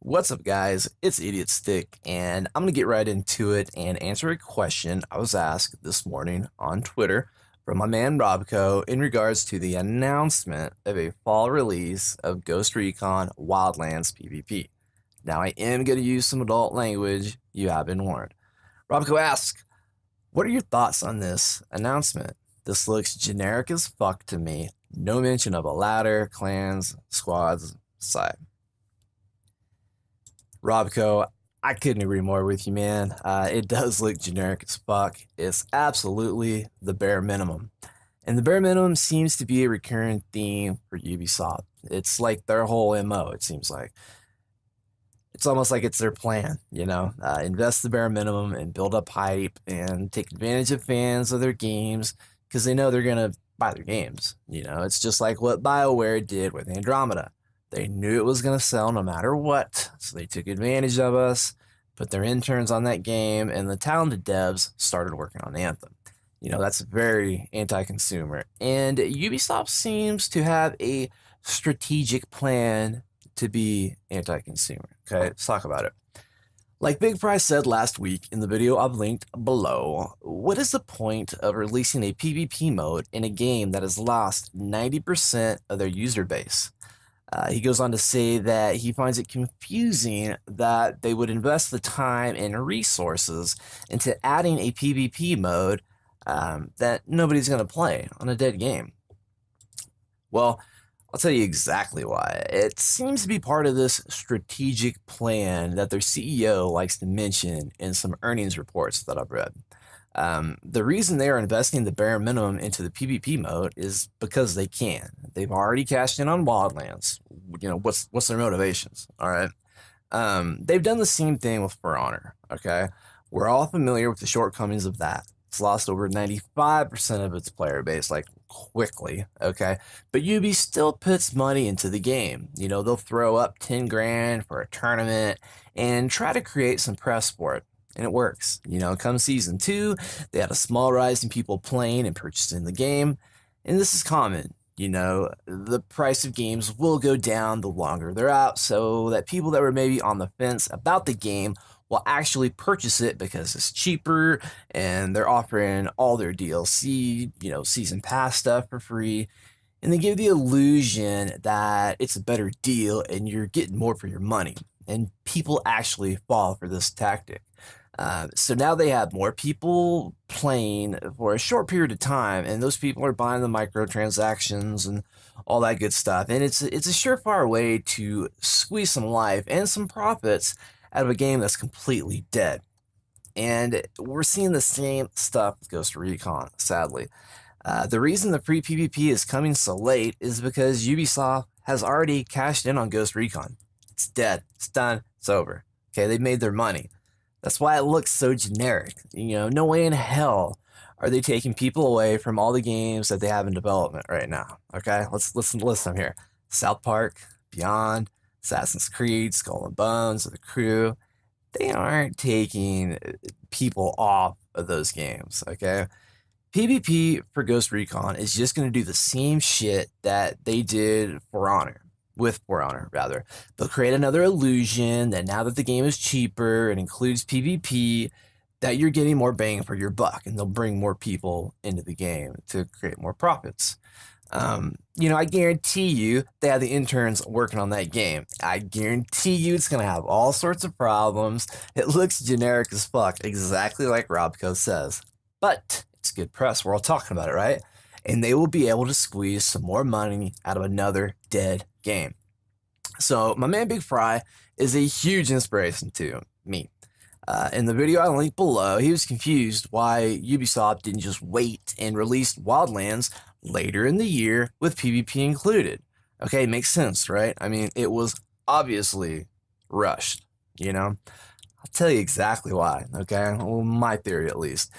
What's up, guys? It's Idiot Stick, and I'm gonna get right into it and answer a question I was asked this morning on Twitter from my man RobbBCO in regards to the announcement of a fall release of Ghost Recon Wildlands PvP. Now, I am gonna use some adult language. You have been warned. RobbBCO asks, "What are your thoughts on this announcement? This looks generic as fuck to me. No mention of a ladder, clans, squads, side." RobbCO, I couldn't agree more with you, man. It does look generic as fuck. It's absolutely the bare minimum. And the bare minimum seems to be a recurring theme for Ubisoft. It's like their whole MO, it seems like. It's almost like it's their plan, invest the bare minimum and build up hype and take advantage of fans of their games because they know they're going to buy their games. It's just like what BioWare did with Andromeda. They knew it was going to sell no matter what, so they took advantage of us, put their interns on that game, and the talented devs started working on Anthem. That's very anti-consumer. And Ubisoft seems to have a strategic plan to be anti-consumer. Okay, let's talk about it. Like Big Fry said last week in the video I've linked below, what is the point of releasing a PvP mode in a game that has lost 90% of their user base? He goes on to say that he finds it confusing that they would invest the time and resources into adding a PvP mode that nobody's going to play on a dead game. Well, I'll tell you exactly why. It seems to be part of this strategic plan that their CEO likes to mention in some earnings reports that I've read. The reason they are investing the bare minimum into the PvP mode is because they can. They've already cashed in on Wildlands. What's their motivations? All right. They've done the same thing with For Honor. Okay. We're all familiar with the shortcomings of that. It's lost over 95% of its player base, like quickly. Okay. But Ubi still puts money into the game. They'll throw up 10 grand for a tournament and try to create some press for it. And it works. Come season 2, they had a small rise in people playing and purchasing the game. And this is common. The price of games will go down the longer they're out, so that people that were maybe on the fence about the game will actually purchase it because it's cheaper and they're offering all their DLC, season pass stuff for free. And they give the illusion that it's a better deal and you're getting more for your money. And people actually fall for this tactic. So now they have more people playing for a short period of time, and those people are buying the microtransactions and all that good stuff. And it's a surefire way to squeeze some life and some profits out of a game that's completely dead. And we're seeing the same stuff with Ghost Recon, sadly. The reason the free PvP is coming so late is because Ubisoft has already cashed in on Ghost Recon. It's dead. It's done. It's over. Okay, they made their money. That's why it looks so generic. No way in hell are they taking people away from all the games that they have in development right now. Okay, let's listen to them here. South Park, Beyond, Assassin's Creed, Skull and Bones, The Crew. They aren't taking people off of those games. Okay, PvP for Ghost Recon is just going to do the same shit that they did for Honor. With For Honor, rather. They'll create another illusion that now that the game is cheaper and includes PvP, that you're getting more bang for your buck, and they'll bring more people into the game to create more profits. I guarantee you they have the interns working on that game. I guarantee you it's going to have all sorts of problems. It looks generic as fuck, exactly like RobbBCO says. But it's good press. We're all talking about it, right? And they will be able to squeeze some more money out of another dead game. So my man Big Fry is a huge inspiration to me. In the video I linked below, he was confused why Ubisoft didn't just wait and release Wildlands later in the year with PvP included. Okay, makes sense, right? I mean, it was obviously rushed, I'll tell you exactly why, okay? Well, my theory at least.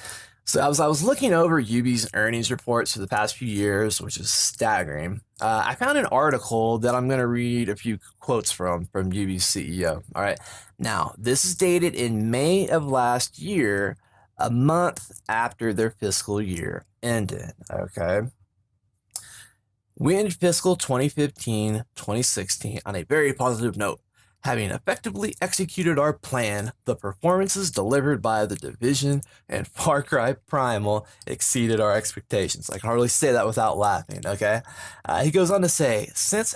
So I was looking over Ubi's earnings reports for the past few years, which is staggering. I found an article that I'm going to read a few quotes from Ubi's CEO. All right. Now, this is dated in May of last year, a month after their fiscal year ended. Okay. We ended fiscal 2015-2016 on a very positive note, Having effectively executed our plan, the performances delivered by The Division and Far Cry Primal exceeded our expectations. I can hardly say that without laughing, okay? He goes on to say,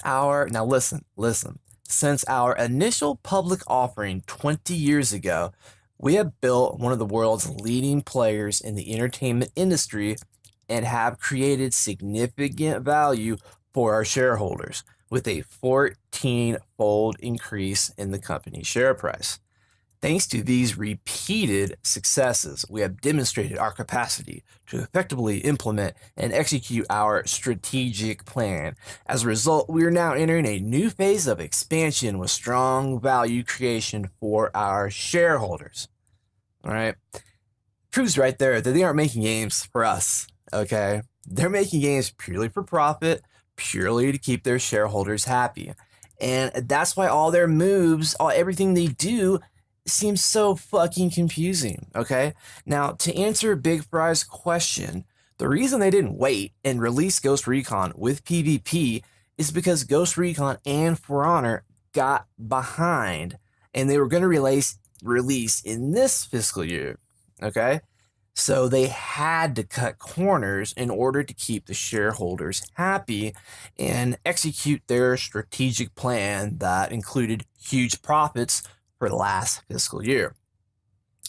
now listen, since our initial public offering 20 years ago, we have built one of the world's leading players in the entertainment industry and have created significant value for our shareholders with a 14-fold increase in the company's share price. Thanks to these repeated successes, we have demonstrated our capacity to effectively implement and execute our strategic plan. As a result, we are now entering a new phase of expansion with strong value creation for our shareholders. All right. Proves right there that they aren't making games for us, okay? They're making games purely for profit, purely to keep their shareholders happy. And that's why all their moves, everything they do seems so fucking confusing, okay? Now, to answer Big Fry's question, the reason they didn't wait and release Ghost Recon with PvP is because Ghost Recon and For Honor got behind and they were going to release in this fiscal year, okay? So they had to cut corners in order to keep the shareholders happy and execute their strategic plan that included huge profits for the last fiscal year.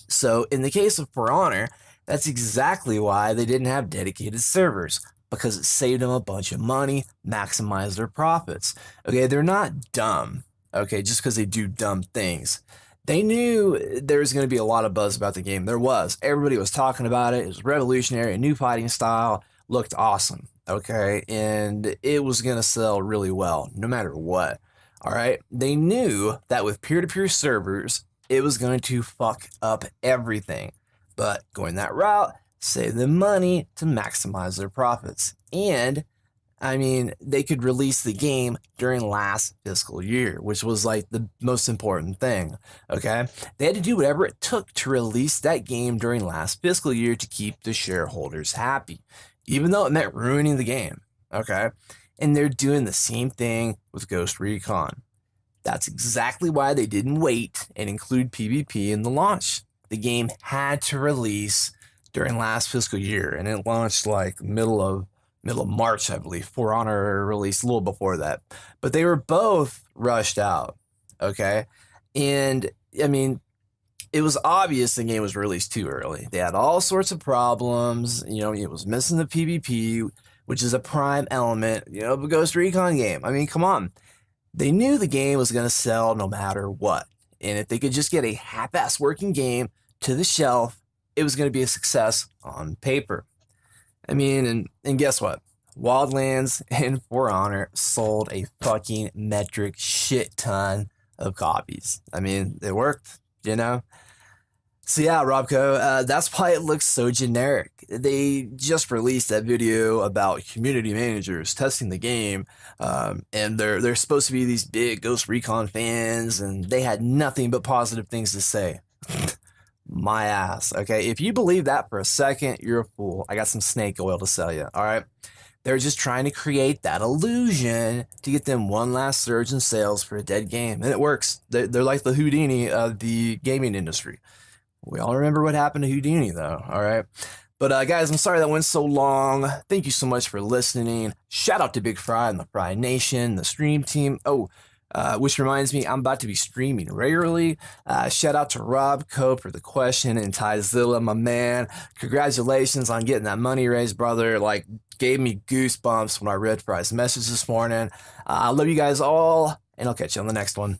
So in the case of For Honor, that's exactly why they didn't have dedicated servers, because it saved them a bunch of money, maximized their profits. Okay, they're not dumb, okay, just because they do dumb things. They knew there was going to be a lot of buzz about the game. There was. Everybody was talking about it. It was revolutionary, a new fighting style, looked awesome, okay? And it was going to sell really well, no matter what, all right? They knew that with peer-to-peer servers, it was going to fuck up everything. But going that route saved them money to maximize their profits. And I mean, they could release the game during last fiscal year, which was like the most important thing, okay? They had to do whatever it took to release that game during last fiscal year to keep the shareholders happy, even though it meant ruining the game, okay? And they're doing the same thing with Ghost Recon. That's exactly why they didn't wait and include PvP in the launch. The game had to release during last fiscal year, and it launched like middle of March, I believe. For Honor released a little before that. But they were both rushed out, okay? And, I mean, it was obvious the game was released too early. They had all sorts of problems. You know, it was missing the PvP, which is a prime element, you know, of a Ghost Recon game. I mean, come on. They knew the game was going to sell no matter what. And if they could just get a half-ass working game to the shelf, it was going to be a success on paper. I mean, and guess what? Wildlands and For Honor sold a fucking metric shit ton of copies. I mean, it worked, you know? So yeah, RobbBCO, that's why it looks so generic. They just released that video about community managers testing the game, and they're supposed to be these big Ghost Recon fans, and they had nothing but positive things to say. My ass, okay? If you believe that for a second, you're a fool. I got some snake oil to sell you, all right? They're just trying to create that illusion to get them one last surge in sales for a dead game, and it works. They're like the Houdini of the gaming industry. We all remember what happened to Houdini, though, all right? But guys, I'm sorry that went so long. Thank you so much for listening. Shout out to Big Fry and the FryNation, the stream team. Oh, which reminds me, I'm about to be streaming regularly. Shout out to RobbBCO for the question, and Tyzilla, my man. Congratulations on getting that money raised, brother. Like, gave me goosebumps when I read Fry's message this morning. I love you guys all, and I'll catch you on the next one.